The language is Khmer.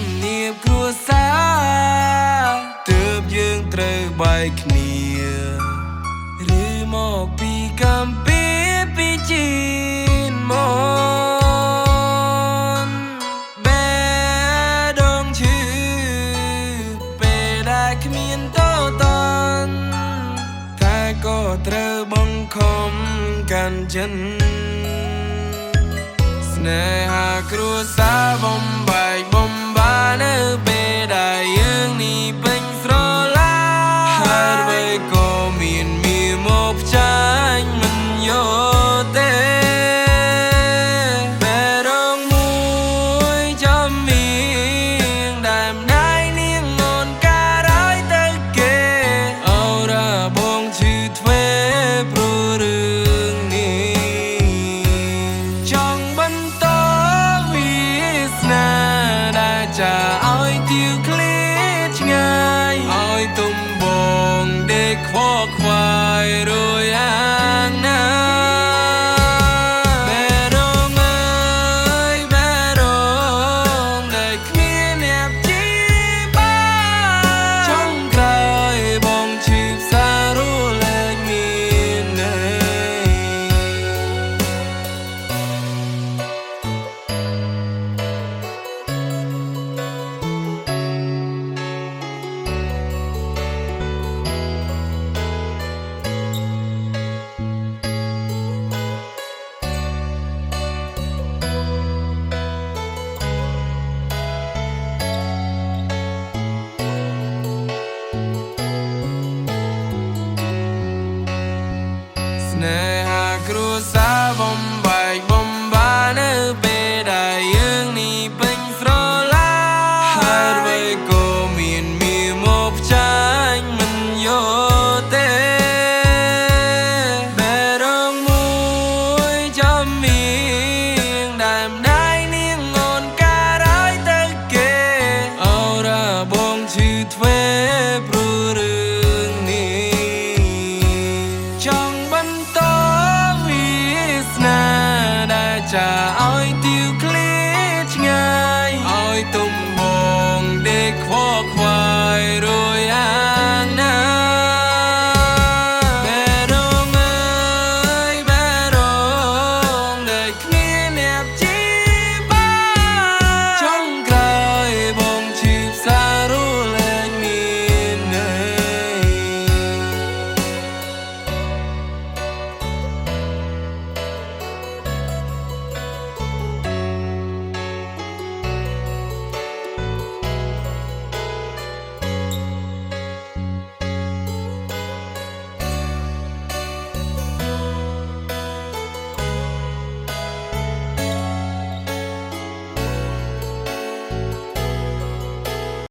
ទំនាបគ្រួសារទើបយើងត្រូវបែកគ្នាឬមកពីកម្ពីពីជីនមកបេះដូងឈឺពេលដែលគ្មានតតនតែក៏ត្រូវបង្ខំកាន់ចិនស្នេហាគ្រួសារបំបែកបំបានៅពេលដែលយើងនេះពេញស្រឡាហើយអ្វីក៏មានមកចាញ់មិនយកទេបែរងមួយចំមៀងដែលម្ដាយនាងអូនការឲ្យទៅគេអូរ៉ាបងឈឺទ្វេព្រោះរឿងនេះចង់បន្តវាសនាដែលចាឲ្យទៀវឃ្លាឆ្ងាយឲ្យទុំបងដេកខ្វល់ខ្វាយរួយអាងណាបែរងអើយបែរងដែលគ្មានអ្នកជីបានចង់ក្រោយបងឈឺផ្សារੂលែងមានទេស្នេហាគ្រួសារបំបែកបំបានៅពេលដែលយើងនេះពេញស្រឡាហើយអ្វីក៏មានមកចាញ់មិនយកទេបែរងមួយចំមៀងដែលម្ដាយនាងអូនការឲ្យទៅគេអូរ៉ាបងឈឺទ្វេព្រោះរឿងនេះចង់បន្តវាសនាដែលចាឲ្យទៀវឃ្លាឆ្ងាយឲ្យទុំបងដេកខ្វល់ខ្វាយរួយអាងណាបែរងអើយបែរងដែលគ្មានអ្នកជី